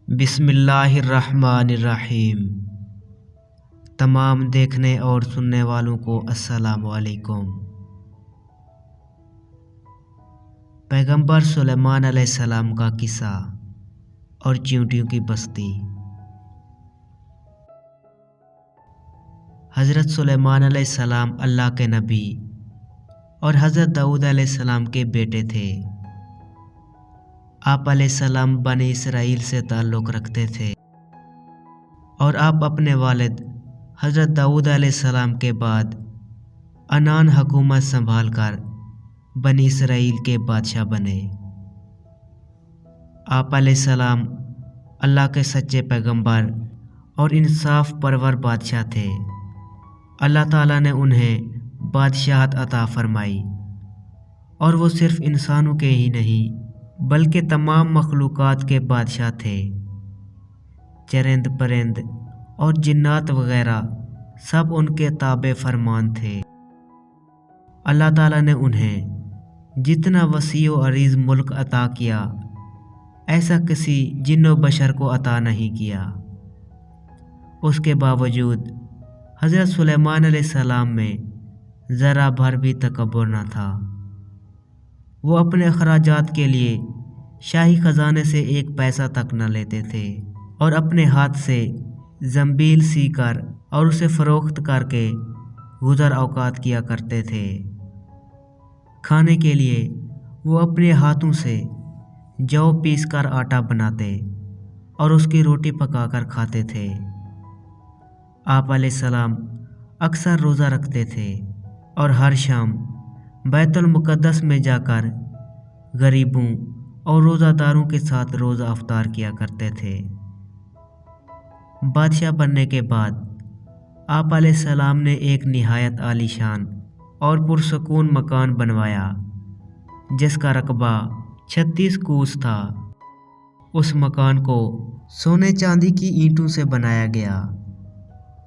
بسم اللہ الرحمن الرحیم۔ تمام دیکھنے اور سننے والوں کو السلام علیکم۔ پیغمبر سلیمان علیہ السلام کا قصہ اور چیونٹیوں کی بستی۔ حضرت سلیمان علیہ السلام اللہ کے نبی اور حضرت داؤد علیہ السلام کے بیٹے تھے۔ آپ علیہ السلام بنی اسرائیل سے تعلق رکھتے تھے اور آپ اپنے والد حضرت داؤد علیہ السلام کے بعد عنان حکومت سنبھال کر بنی اسرائیل کے بادشاہ بنے۔ آپ علیہ السلام اللہ کے سچے پیغمبر اور انصاف پرور بادشاہ تھے۔ اللہ تعالیٰ نے انہیں بادشاہت عطا فرمائی اور وہ صرف انسانوں کے ہی نہیں بلکہ تمام مخلوقات کے بادشاہ تھے۔ چرند پرند اور جنات وغیرہ سب ان کے تابع فرمان تھے۔ اللہ تعالیٰ نے انہیں جتنا وسیع و عریض ملک عطا کیا ایسا کسی جن و بشر کو عطا نہیں کیا۔ اس کے باوجود حضرت سلیمان علیہ السلام میں ذرا بھر بھی تکبر نہ تھا۔ وہ اپنے اخراجات کے لیے شاہی خزانے سے ایک پیسہ تک نہ لیتے تھے اور اپنے ہاتھ سے زنبیل سی کر اور اسے فروخت کر کے گزر اوقات کیا کرتے تھے۔ کھانے کے لیے وہ اپنے ہاتھوں سے جو پیس کر آٹا بناتے اور اس کی روٹی پکا کر کھاتے تھے۔ آپ علیہ السلام اکثر روزہ رکھتے تھے اور ہر شام بیت المقدس میں جا کر غریبوں اور روزہ داروں کے ساتھ روزہ افطار کیا کرتے تھے۔ بادشاہ بننے کے بعد آپ علیہ السلام نے ایک نہایت عالی شان اور پرسکون مکان بنوایا جس کا رقبہ 36 کوس تھا۔ اس مکان کو سونے چاندی کی اینٹوں سے بنایا گیا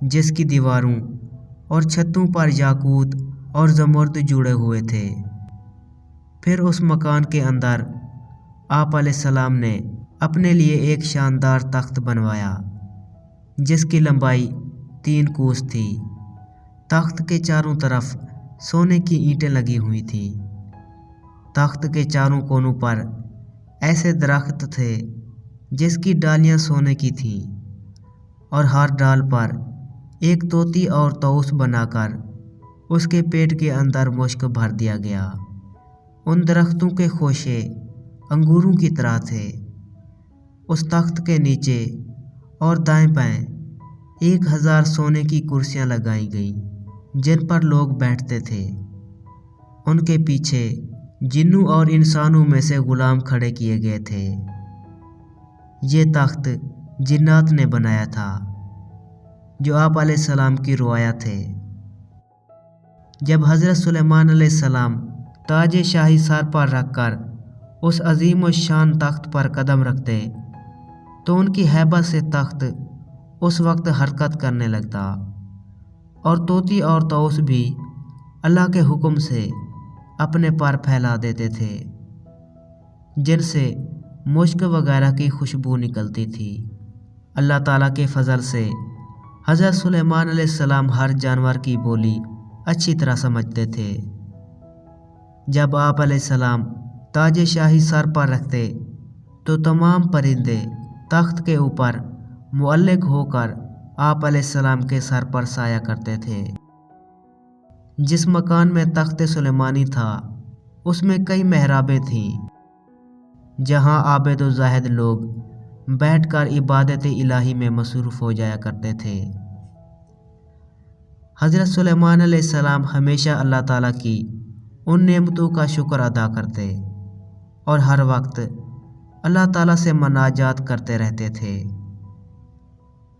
جس کی دیواروں اور چھتوں پر یاقوت اور زمرد جڑے ہوئے تھے۔ پھر اس مکان کے اندر آپ علیہ السلام نے اپنے لیے ایک شاندار تخت بنوایا جس کی لمبائی 3 کوس تھی۔ تخت کے چاروں طرف سونے کی اینٹیں لگی ہوئی تھیں۔ تخت کے چاروں کونوں پر ایسے درخت تھے جس کی ڈالیاں سونے کی تھیں اور ہر ڈال پر ایک طوطی اور طاؤس بنا کر اس کے پیٹ کے اندر مشک بھر دیا گیا۔ ان درختوں کے خوشے انگوروں کی طرح تھے۔ اس تخت کے نیچے اور دائیں بائیں 1000 سونے کی کرسیاں لگائی گئیں جن پر لوگ بیٹھتے تھے۔ ان کے پیچھے جنوں اور انسانوں میں سے غلام کھڑے کیے گئے تھے۔ یہ تخت جنات نے بنایا تھا جو آپ علیہ السلام کی رعایا تھے۔ جب حضرت سلیمان علیہ السلام تاج شاہی سر پر رکھ کر اس عظیم و شان تخت پر قدم رکھتے تو ان کی ہیبت سے تخت اس وقت حرکت کرنے لگتا اور طوطی اور طاؤس بھی اللہ کے حکم سے اپنے پر پھیلا دیتے تھے جن سے مشک وغیرہ کی خوشبو نکلتی تھی۔ اللہ تعالیٰ کے فضل سے حضرت سلیمان علیہ السلام ہر جانور کی بولی اچھی طرح سمجھتے تھے۔ جب آپ علیہ السلام تاج شاہی سر پر رکھتے تو تمام پرندے تخت کے اوپر معلق ہو کر آپ علیہ السلام کے سر پر سایہ کرتے تھے۔ جس مکان میں تخت سلیمانی تھا اس میں کئی محرابیں تھیں جہاں عابد و زاہد لوگ بیٹھ کر عبادت الہی میں مصروف ہو جایا کرتے تھے۔ حضرت سلیمان علیہ السلام ہمیشہ اللہ تعالیٰ کی ان نعمتوں کا شکر ادا کرتے اور ہر وقت اللہ تعالیٰ سے مناجات کرتے رہتے تھے۔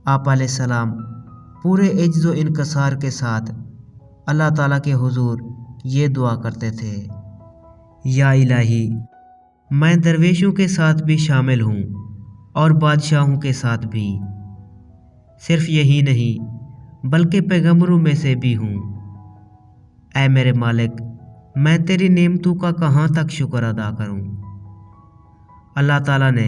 آپ علیہ السلام پورے عجز و انکسار کے ساتھ اللہ تعالیٰ کے حضور یہ دعا کرتے تھے، یا الہی میں درویشوں کے ساتھ بھی شامل ہوں اور بادشاہوں کے ساتھ بھی، صرف یہی نہیں بلکہ پیغمبروں میں سے بھی ہوں۔ اے میرے مالک میں تیری نعمتوں کا کہاں تک شکر ادا کروں۔ اللہ تعالیٰ نے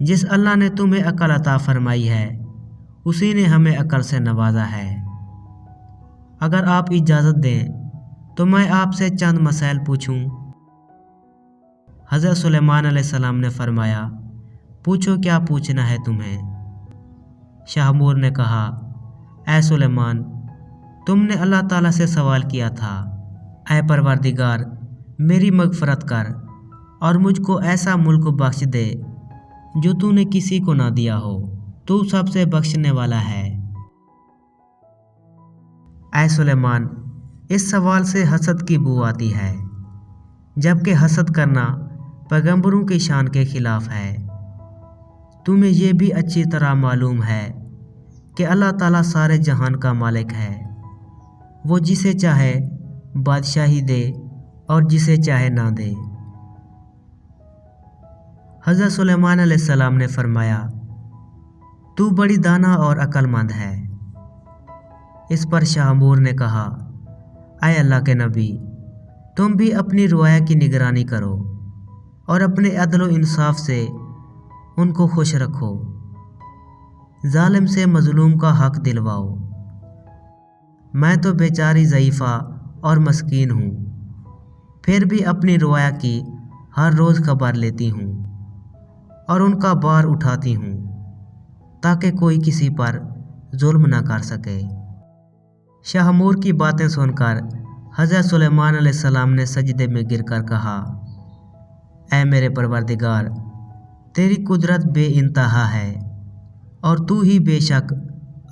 جس اللہ نے تمہیں عقل عطا فرمائی ہے اسی نے ہمیں عقل سے نوازا ہے۔ اگر آپ اجازت دیں تو میں آپ سے چند مسائل پوچھوں۔ حضرت سلیمان علیہ السلام نے فرمایا، پوچھو کیا پوچھنا ہے تمہیں؟ شاہ مور نے کہا، اے سلیمان، تم نے اللہ تعالیٰ سے سوال کیا تھا، اے پروردگار میری مغفرت کر اور مجھ کو ایسا ملک بخش دے جو تو نے کسی کو نہ دیا ہو، تو سب سے بخشنے والا ہے۔ اے سلیمان، اس سوال سے حسد کی بو آتی ہے، جبکہ حسد کرنا پیغمبروں کی شان کے خلاف ہے۔ تمہیں یہ بھی اچھی طرح معلوم ہے کہ اللہ تعالیٰ سارے جہان کا مالک ہے، وہ جسے چاہے بادشاہی دے اور جسے چاہے نہ دے۔ حضرت سلیمان علیہ السلام نے فرمایا، تو بڑی دانا اور عقل مند ہے۔ اس پر شاہ مور نے کہا، اے اللہ کے نبی، تم بھی اپنی رعایا کی نگرانی کرو اور اپنے عدل و انصاف سے ان کو خوش رکھو، ظالم سے مظلوم کا حق دلواؤ۔ میں تو بیچاری ضعیفہ اور مسکین ہوں، پھر بھی اپنی رعایا کی ہر روز خبر لیتی ہوں اور ان کا بار اٹھاتی ہوں تاکہ کوئی کسی پر ظلم نہ کر سکے۔ شاہ مور کی باتیں سن کر حضرت سلیمان علیہ السلام نے سجدے میں گر کر کہا، اے میرے پروردگار، تیری قدرت بے انتہا ہے اور تو ہی بے شک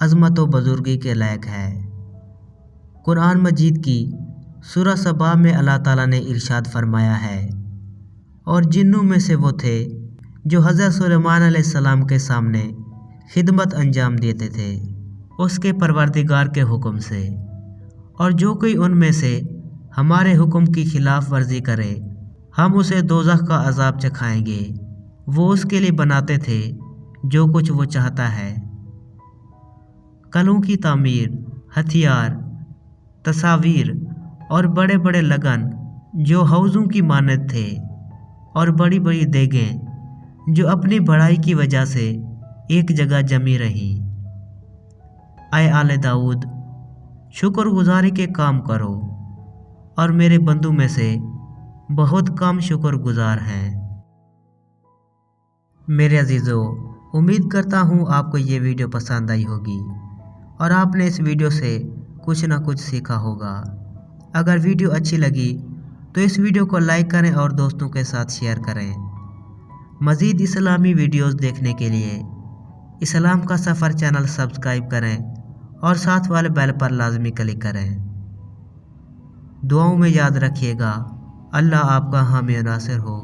عظمت و بزرگی کے لائق ہے۔ قرآن مجید کی سورہ سبا میں اللہ تعالیٰ نے ارشاد فرمایا ہے، اور جنوں میں سے وہ تھے جو حضرت سلیمان علیہ السلام کے سامنے خدمت انجام دیتے تھے اس کے پروردگار کے حکم سے، اور جو کوئی ان میں سے ہمارے حکم کی خلاف ورزی کرے ہم اسے دوزخ کا عذاب چکھائیں گے۔ وہ اس کے لیے بناتے تھے جو کچھ وہ چاہتا ہے، قلعوں کی تعمیر، ہتھیار، تصاویر اور بڑے بڑے لگن جو حوضوں کی مانند تھے، اور بڑی بڑی دیگیں جو اپنی بڑائی کی وجہ سے ایک جگہ جمی رہیں۔ اے آل داؤد، شکر گزاری کے کام کرو، اور میرے بندوں میں سے بہت کم شکر گزار ہیں۔ میرے عزیزو، امید کرتا ہوں آپ کو یہ ویڈیو پسند آئی ہوگی اور آپ نے اس ویڈیو سے کچھ نہ کچھ سیکھا ہوگا۔ اگر ویڈیو اچھی لگی تو اس ویڈیو کو لائک کریں اور دوستوں کے ساتھ شیئر کریں۔ مزید اسلامی ویڈیوز دیکھنے کے لیے اسلام کا سفر چینل سبسکرائب کریں اور ساتھ والے بیل پر لازمی کلک کریں۔ دعاؤں میں یاد رکھیے گا۔ اللہ آپ کا حامی و ناصر ہو۔